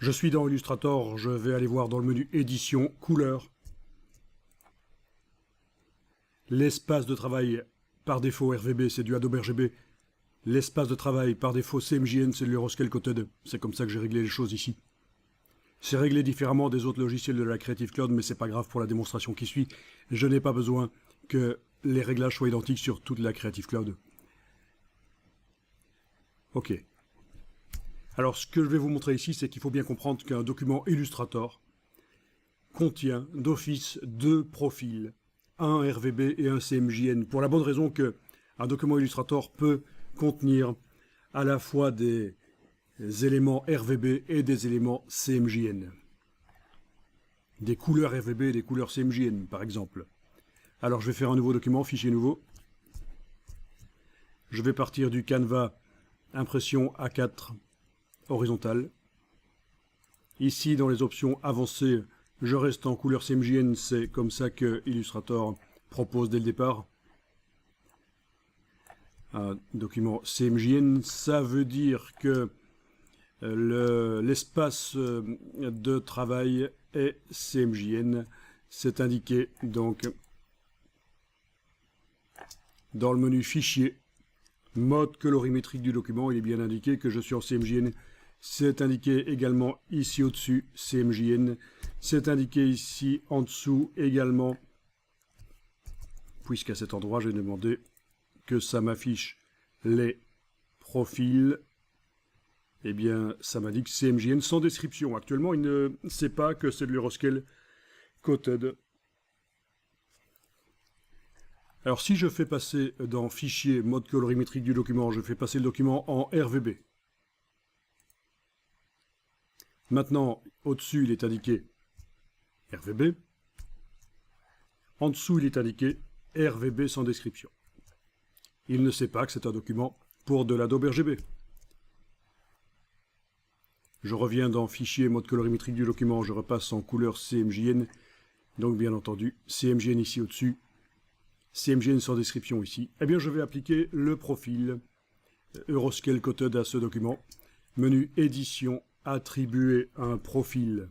Je suis dans Illustrator, je vais aller voir dans le menu Édition, Couleurs. L'espace de travail par défaut RVB, c'est du Adobe RGB. L'espace de travail par défaut CMJN, c'est de l'Euroscale Coated. C'est comme ça que j'ai réglé les choses ici. C'est réglé différemment des autres logiciels de la Creative Cloud, mais c'est pas grave pour la démonstration qui suit. Je n'ai pas besoin que les réglages soient identiques sur toute la Creative Cloud. Ok. Alors, ce que je vais vous montrer ici, c'est qu'il faut bien comprendre qu'un document Illustrator contient d'office deux profils, un RVB et un CMJN, pour la bonne raison que un document Illustrator peut contenir à la fois des éléments RVB et des éléments CMJN. Des couleurs RVB et des couleurs CMJN, par exemple. Alors, je vais faire un nouveau document, fichier nouveau. Je vais partir du Canva impression A4 horizontale. Ici, dans les options avancées, je reste en couleur CMJN, c'est comme ça que Illustrator propose dès le départ. Un document CMJN, ça veut dire que l'espace de travail est CMJN. C'est indiqué donc dans le menu Fichier, mode colorimétrique du document. Il est bien indiqué que je suis en CMJN. C'est indiqué également ici au-dessus, CMJN. C'est indiqué ici en dessous également, puisqu'à cet endroit, j'ai demandé que ça m'affiche les profils. Eh bien, ça m'indique CMJN sans description. Actuellement, il ne sait pas que c'est de l'Euroscale Coated. Alors, si je fais passer dans Fichier, mode colorimétrique du document, je fais passer le document en RVB. Maintenant, au-dessus, il est indiqué RVB. En dessous, il est indiqué RVB sans description. Il ne sait pas que c'est un document pour de l'Adobe RGB. Je reviens dans Fichier, mode colorimétrique du document, je repasse en couleur CMJN. Donc, bien entendu, CMJN ici au-dessus. CMJN sans description ici. Eh bien, je vais appliquer le profil Euroscale Coated à ce document. Menu Édition, attribuer un profil.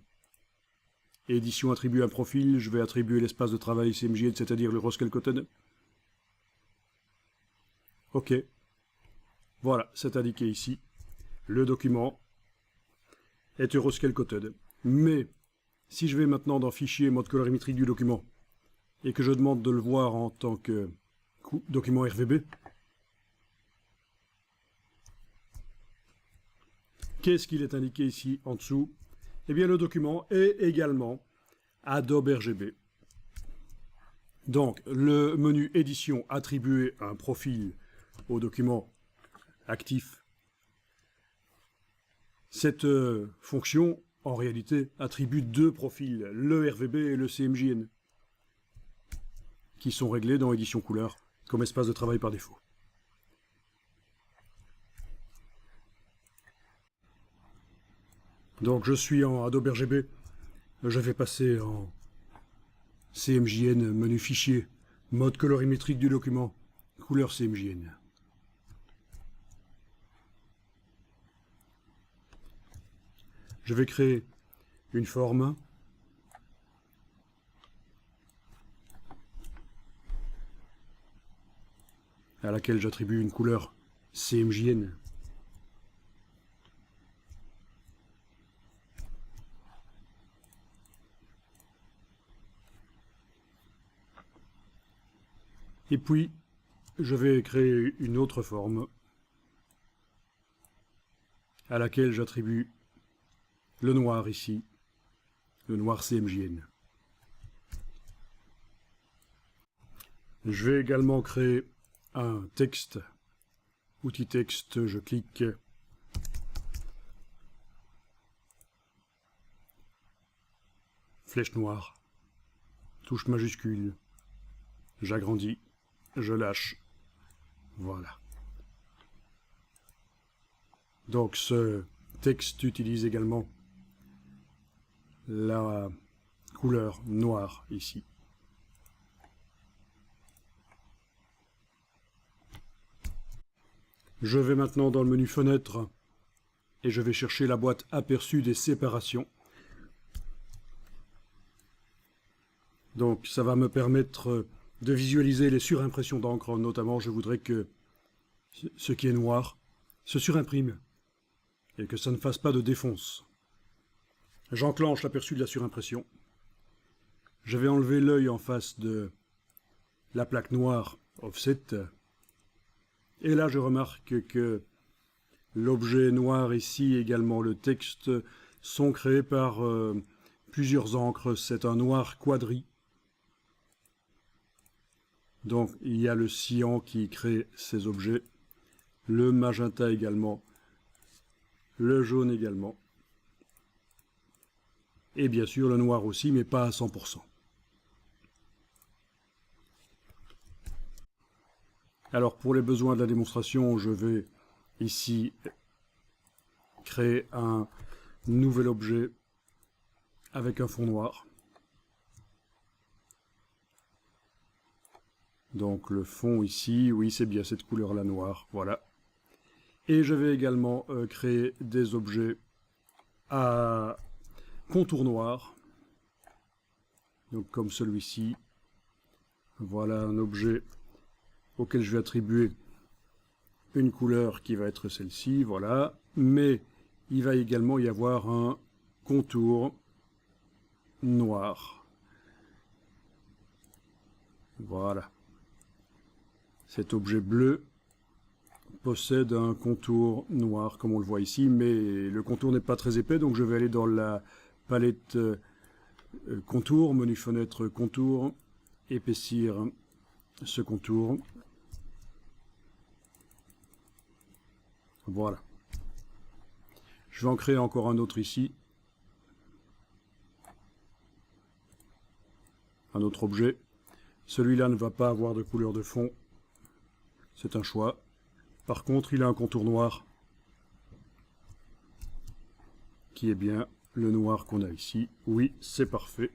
Édition, attribuer un profil. Je vais attribuer l'espace de travail CMJN, c'est-à-dire l'Euroscale Coated. OK. Voilà, c'est indiqué ici. Le document est Euroscale Coated. Mais, si je vais maintenant dans Fichier, mode colorimétrique du document, et que je demande de le voir en tant que document RVB, qu'est-ce qu'il est indiqué ici en dessous? Eh bien, le document est également Adobe RGB. Donc, le menu Édition, attribuer un profil au document actif. Cette fonction, en réalité, attribue deux profils, le RVB et le CMJN, qui sont réglés dans Édition Couleur comme espace de travail par défaut. Donc je suis en Adobe RGB, je vais passer en CMJN, menu Fichier, mode colorimétrique du document, couleur CMJN. Je vais créer une forme. À laquelle j'attribue une couleur CMJN. Et puis, je vais créer une autre forme à laquelle j'attribue le noir ici, le noir CMJN. Je vais également créer un texte, outil texte, je clique, flèche noire, touche majuscule, j'agrandis, je lâche, voilà. Donc ce texte utilise également la couleur noire ici. Je vais maintenant dans le menu Fenêtre et je vais chercher la boîte aperçu des séparations. Donc ça va me permettre de visualiser les surimpressions d'encre, notamment je voudrais que ce qui est noir se surimprime et que ça ne fasse pas de défonce. J'enclenche l'aperçu de la surimpression. Je vais enlever l'œil en face de la plaque noire offset. Et là je remarque que l'objet noir ici, également le texte, sont créés par plusieurs encres. C'est un noir quadri. Donc il y a le cyan qui crée ces objets, le magenta également, le jaune également, et bien sûr le noir aussi, mais pas à 100%. Alors pour les besoins de la démonstration, je vais ici créer un nouvel objet avec un fond noir. Donc le fond ici, oui c'est bien cette couleur-là noire, voilà. Et je vais également créer des objets à contour noir. Donc comme celui-ci. Voilà un objet auquel je vais attribuer une couleur qui va être celle-ci, voilà. Mais il va également y avoir un contour noir. Voilà. Cet objet bleu possède un contour noir, comme on le voit ici, mais le contour n'est pas très épais, donc je vais aller dans la palette contour, menu fenêtre contour, épaissir ce contour. Voilà. Je vais en créer encore un autre ici. Un autre objet. Celui-là ne va pas avoir de couleur de fond. C'est un choix. Par contre, il a un contour noir qui est bien le noir qu'on a ici. Oui, c'est parfait.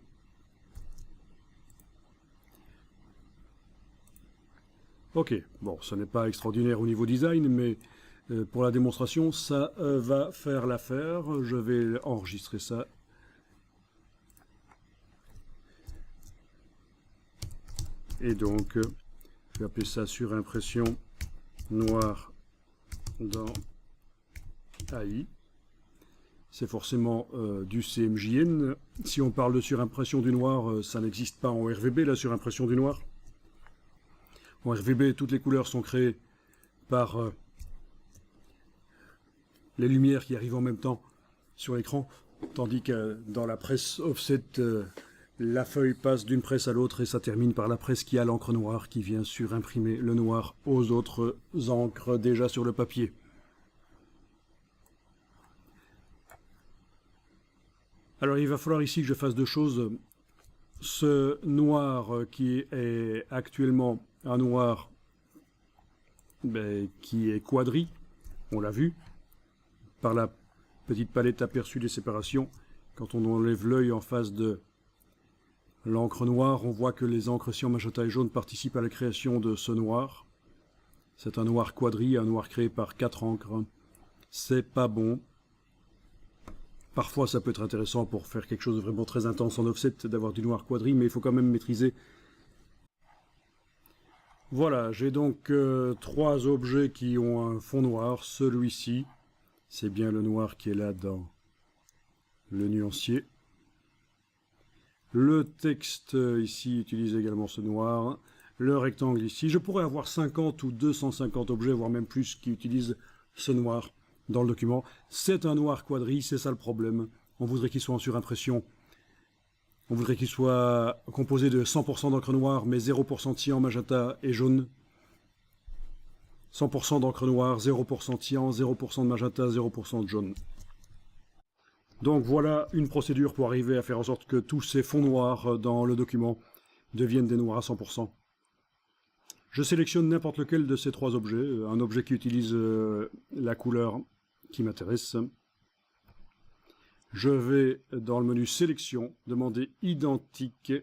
Ok, bon, ce n'est pas extraordinaire au niveau design, mais pour la démonstration, ça va faire l'affaire. Je vais enregistrer ça. Et donc, je vais appeler ça surimpression noir dans AI. C'est forcément du CMJN. Si on parle de surimpression du noir, ça n'existe pas en RVB, la surimpression du noir. En RVB, toutes les couleurs sont créées par les lumières qui arrivent en même temps sur l'écran, tandis que dans la presse offset, la feuille passe d'une presse à l'autre et ça termine par la presse qui a l'encre noire qui vient surimprimer le noir aux autres encres déjà sur le papier. Alors il va falloir ici que je fasse deux choses. Ce noir qui est actuellement un noir qui est quadri, on l'a vu, par la petite palette aperçue des séparations. Quand on enlève l'œil en face de l'encre noire, on voit que les encres cyan, magenta et jaune participent à la création de ce noir. C'est un noir quadri, un noir créé par 4 encres. C'est pas bon. Parfois, ça peut être intéressant pour faire quelque chose de vraiment très intense en offset, d'avoir du noir quadri, mais il faut quand même maîtriser. Voilà, j'ai donc 3 objets qui ont un fond noir. Celui-ci, c'est bien le noir qui est là dans le nuancier. Le texte ici utilise également ce noir. Le rectangle ici. Je pourrais avoir 50 ou 250 objets, voire même plus, qui utilisent ce noir dans le document. C'est un noir quadri, c'est ça le problème. On voudrait qu'il soit en surimpression. On voudrait qu'il soit composé de 100% d'encre noire, mais 0% de cyan, magenta et jaune. 100% d'encre noire, 0% de cyan, 0% de magenta, 0% de jaune. Donc voilà une procédure pour arriver à faire en sorte que tous ces fonds noirs dans le document deviennent des noirs à 100%. Je sélectionne n'importe lequel de ces 3 objets, un objet qui utilise la couleur qui m'intéresse. Je vais dans le menu sélection demander identique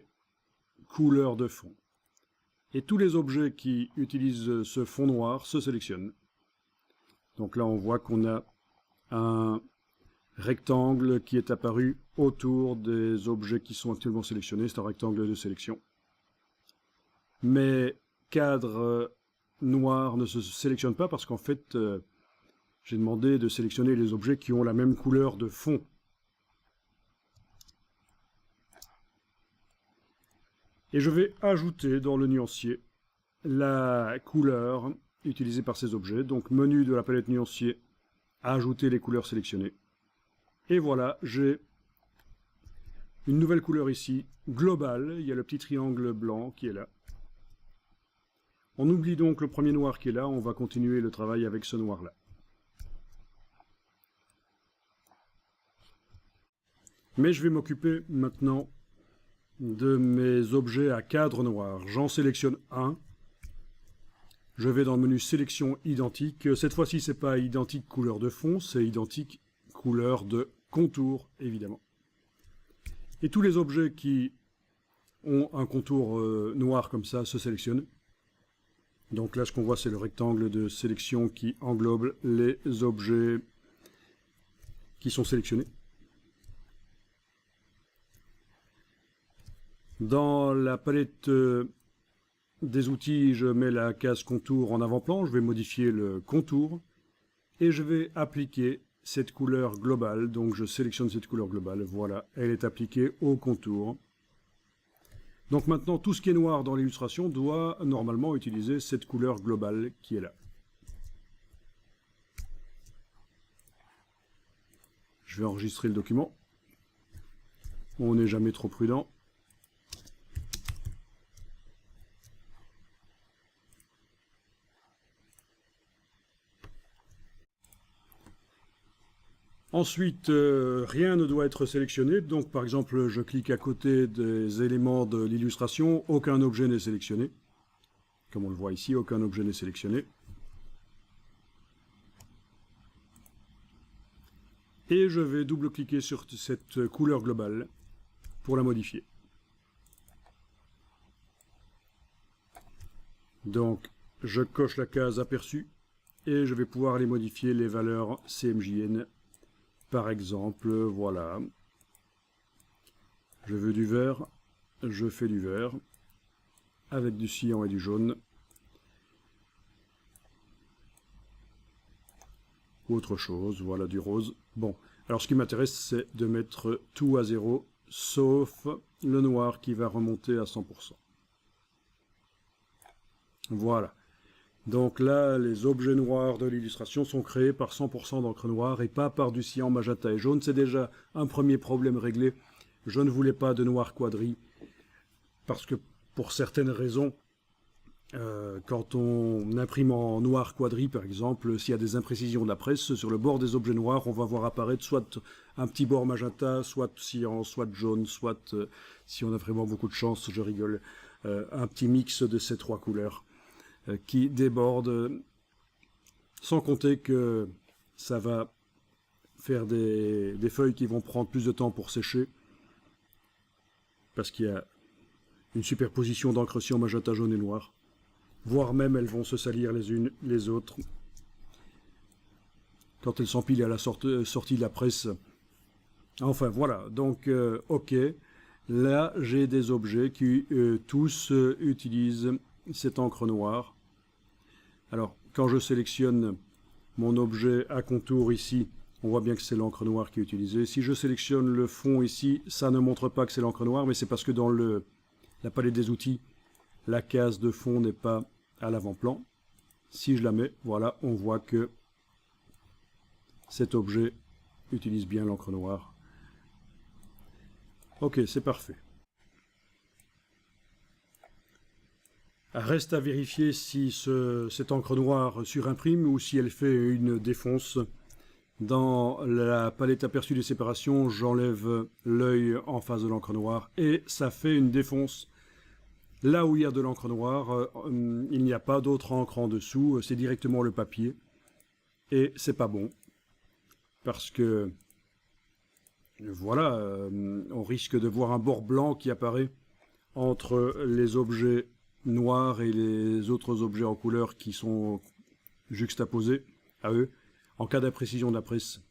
couleur de fond. Et tous les objets qui utilisent ce fond noir se sélectionnent. Donc là on voit qu'on a un rectangle qui est apparu autour des objets qui sont actuellement sélectionnés. C'est un rectangle de sélection. Mes cadres noirs ne se sélectionnent pas parce qu'en fait, j'ai demandé de sélectionner les objets qui ont la même couleur de fond. Et je vais ajouter dans le nuancier la couleur utilisée par ces objets. Donc menu de la palette nuancier, ajouter les couleurs sélectionnées. Et voilà, j'ai une nouvelle couleur ici, globale. Il y a le petit triangle blanc qui est là. On oublie donc le premier noir qui est là, on va continuer le travail avec ce noir-là. Mais je vais m'occuper maintenant de mes objets à cadre noir. J'en sélectionne un. Je vais dans le menu sélection identique. Cette fois-ci, ce n'est pas identique couleur de fond, c'est identique couleur de contour, évidemment. Et tous les objets qui ont un contour noir comme ça se sélectionnent. Donc là, ce qu'on voit, c'est le rectangle de sélection qui englobe les objets qui sont sélectionnés. Dans la palette des outils, je mets la case contour en avant-plan. Je vais modifier le contour et je vais appliquer cette couleur globale. Donc je sélectionne cette couleur globale. Voilà, elle est appliquée au contour. Donc maintenant, tout ce qui est noir dans l'illustration doit normalement utiliser cette couleur globale qui est là. Je vais enregistrer le document. On n'est jamais trop prudent. Ensuite, rien ne doit être sélectionné. Donc, par exemple, je clique à côté des éléments de l'illustration. Aucun objet n'est sélectionné. Comme on le voit ici, aucun objet n'est sélectionné. Et je vais double-cliquer sur cette couleur globale pour la modifier. Donc, je coche la case aperçu et je vais pouvoir aller modifier les valeurs CMJN. Par exemple, voilà, je veux du vert, je fais du vert, avec du cyan et du jaune, ou autre chose, voilà, du rose. Bon, alors ce qui m'intéresse, c'est de mettre tout à 0, sauf le noir qui va remonter à 100%. Voilà. Donc là, les objets noirs de l'illustration sont créés par 100% d'encre noire et pas par du cyan, magenta et jaune. C'est déjà un premier problème réglé. Je ne voulais pas de noir quadri parce que pour certaines raisons, quand on imprime en noir quadri, par exemple, s'il y a des imprécisions de la presse, sur le bord des objets noirs, on va voir apparaître soit un petit bord magenta, soit cyan, soit jaune, soit, si on a vraiment beaucoup de chance, je rigole, un petit mix de ces trois couleurs qui déborde, sans compter que ça va faire des feuilles qui vont prendre plus de temps pour sécher, parce qu'il y a une superposition d'encre cyan, magenta, jaune et noir, voire même elles vont se salir les unes les autres quand elles s'empilent à la sortie de la presse. Enfin voilà, donc ok, là j'ai des objets qui tous utilisent cette encre noire. Alors, quand je sélectionne mon objet à contour ici, on voit bien que c'est l'encre noire qui est utilisée. Si je sélectionne le fond ici, ça ne montre pas que c'est l'encre noire, mais c'est parce que dans la palette des outils, la case de fond n'est pas à l'avant-plan. Si je la mets, voilà, on voit que cet objet utilise bien l'encre noire. Ok, c'est parfait. Reste à vérifier si cette encre noire surimprime ou si elle fait une défonce. Dans la palette aperçue des séparations, j'enlève l'œil en face de l'encre noire et ça fait une défonce. Là où il y a de l'encre noire, il n'y a pas d'autre encre en dessous, c'est directement le papier. Et c'est pas bon. Parce que, voilà, on risque de voir un bord blanc qui apparaît entre les objets noirs et les autres objets en couleur qui sont juxtaposés à eux. En cas d'imprécision de la presse,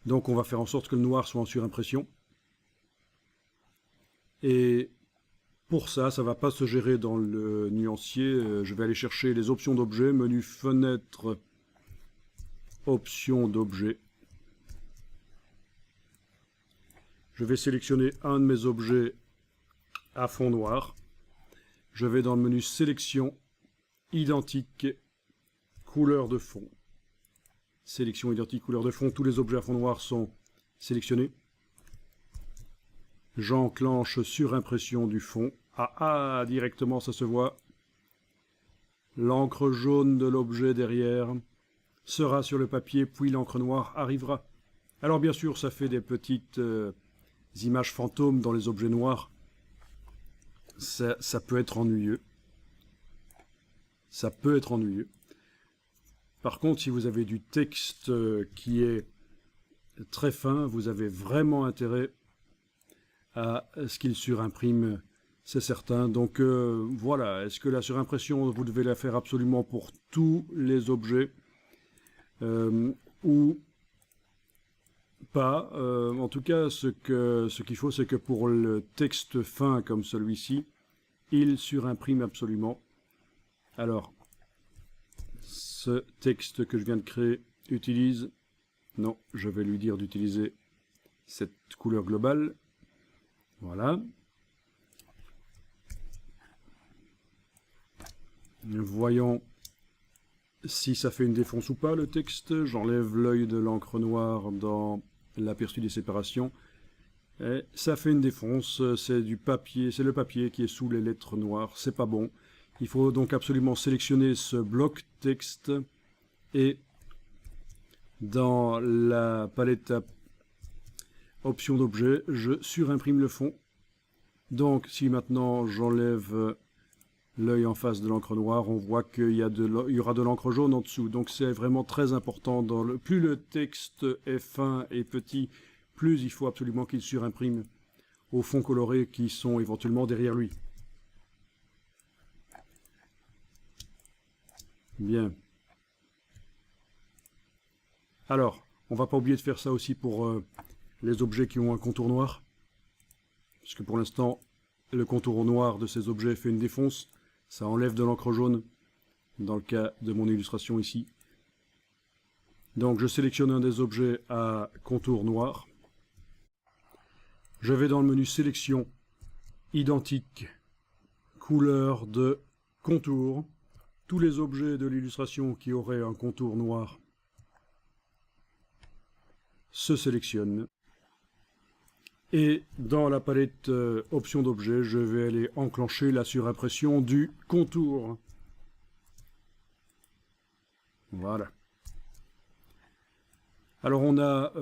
Donc on va faire en sorte que le noir soit en surimpression. Et pour ça, ça ne va pas se gérer dans le nuancier. Je vais aller chercher les options d'objet, menu fenêtre, options d'objet. Je vais sélectionner un de mes objets à fond noir. Je vais dans le menu sélection, identique, couleur de fond. Sélection identique, couleur de fond. Tous les objets à fond noir sont sélectionnés. J'enclenche surimpression du fond. Ah, directement ça se voit. L'encre jaune de l'objet derrière sera sur le papier, puis l'encre noire arrivera. Alors bien sûr, ça fait des petites images fantômes dans les objets noirs. Ça peut être ennuyeux. Ça peut être ennuyeux. Par contre, si vous avez du texte qui est très fin, vous avez vraiment intérêt à ce qu'il surimprime, c'est certain. Donc voilà, est-ce que la surimpression, vous devez la faire absolument pour tous les objets ou pas? En tout cas, ce qu'il faut, c'est que pour le texte fin comme celui-ci, il surimprime absolument. Alors, ce texte que je viens de créer utilise... Non, je vais lui dire d'utiliser cette couleur globale. Voilà. Voyons si ça fait une défonce ou pas le texte. J'enlève l'œil de l'encre noire dans l'aperçu des séparations. Et ça fait une défonce, c'est du papier, c'est le papier qui est sous les lettres noires, c'est pas bon. Il faut donc absolument sélectionner ce bloc texte et dans la palette option d'objet, je surimprime le fond. Donc si maintenant j'enlève l'œil en face de l'encre noire, on voit qu'il y aura de l'encre jaune en dessous. Donc c'est vraiment très important. Plus le texte est fin et petit, plus il faut absolument qu'il surimprime aux fonds colorés qui sont éventuellement derrière lui. Bien. Alors, on ne va pas oublier de faire ça aussi pour les objets qui ont un contour noir. Parce que pour l'instant, le contour noir de ces objets fait une défonce. Ça enlève de l'encre jaune, dans le cas de mon illustration ici. Donc je sélectionne un des objets à contour noir. Je vais dans le menu sélection, identique, couleur de contour. Tous les objets de l'illustration qui auraient un contour noir se sélectionnent. Et dans la palette options d'objets, je vais aller enclencher la surimpression du contour. Voilà. Alors on a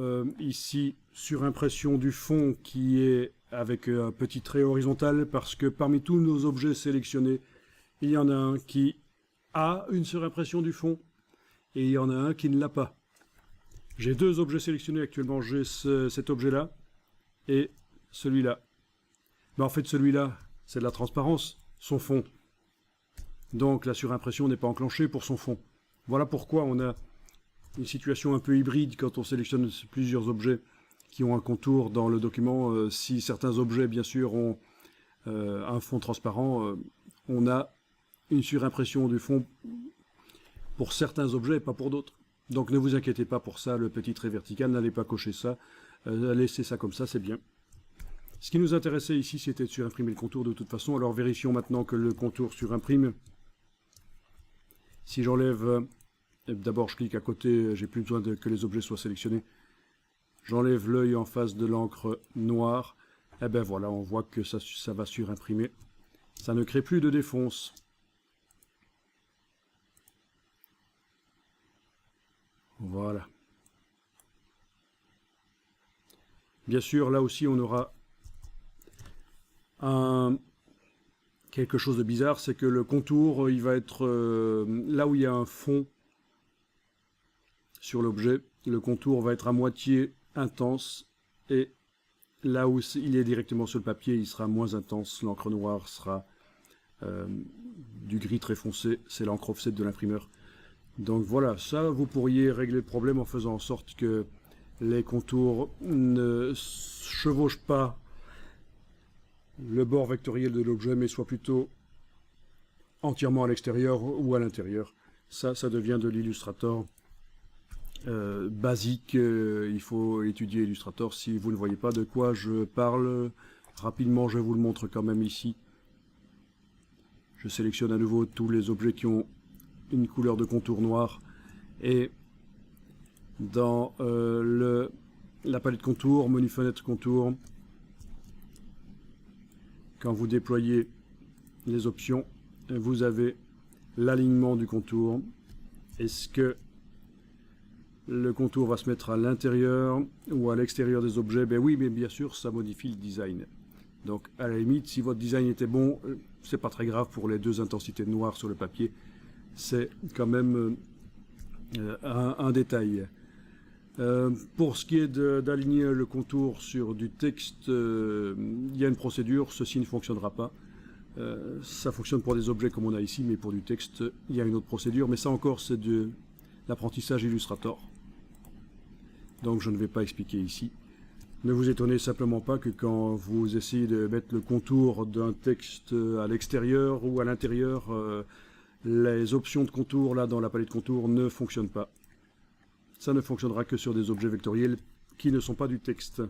ici surimpression du fond qui est avec un petit trait horizontal parce que parmi tous nos objets sélectionnés, il y en a un qui a une surimpression du fond et il y en a un qui ne l'a pas. J'ai deux objets sélectionnés actuellement, j'ai cet objet-là et celui-là. Mais en fait celui-là, c'est de la transparence, son fond. Donc la surimpression n'est pas enclenchée pour son fond. Voilà pourquoi on a une situation un peu hybride quand on sélectionne plusieurs objets qui ont un contour dans le document. Si certains objets, bien sûr, ont un fond transparent, on a une surimpression du fond pour certains objets et pas pour d'autres. Donc ne vous inquiétez pas pour ça, le petit trait vertical, n'allez pas cocher ça, laissez ça comme ça, c'est bien. Ce qui nous intéressait ici, c'était de surimprimer le contour de toute façon, alors vérifions maintenant que le contour surimprime. Si j'enlève, d'abord je clique à côté, j'ai plus besoin que les objets soient sélectionnés. J'enlève l'œil en face de l'encre noire, et ben voilà, on voit que ça va surimprimer. Ça ne crée plus de défonce. Voilà. Bien sûr, là aussi, on aura quelque chose de bizarre, c'est que le contour, il va être là où il y a un fond sur l'objet, le contour va être à moitié intense, et là où il est directement sur le papier, il sera moins intense. L'encre noire sera du gris très foncé, c'est l'encre offset de l'imprimeur. Donc voilà, ça, vous pourriez régler le problème en faisant en sorte que les contours ne chevauchent pas le bord vectoriel de l'objet, mais soient plutôt entièrement à l'extérieur ou à l'intérieur. Ça devient de l'Illustrator basique. Il faut étudier Illustrator si vous ne voyez pas de quoi je parle. Rapidement, je vous le montre quand même ici. Je sélectionne à nouveau tous les objets qui ont une couleur de contour noir. Et dans la palette contour, menu fenêtre contour, quand vous déployez les options, vous avez l'alignement du contour. Est-ce que le contour va se mettre à l'intérieur ou à l'extérieur des objets? Ben oui, mais bien sûr, ça modifie le design. Donc, à la limite, si votre design était bon, c'est pas très grave pour les deux intensités de noir sur le papier. C'est quand même un détail. Pour ce qui est d'aligner le contour sur du texte, il y a une procédure, ceci ne fonctionnera pas. Ça fonctionne pour des objets comme on a ici, mais pour du texte, il y a une autre procédure. Mais ça encore, c'est de l'apprentissage Illustrator. Donc je ne vais pas expliquer ici. Ne vous étonnez simplement pas que quand vous essayez de mettre le contour d'un texte à l'extérieur ou à l'intérieur, les options de contour là dans la palette contour ne fonctionnent pas. Ça ne fonctionnera que sur des objets vectoriels qui ne sont pas du texte.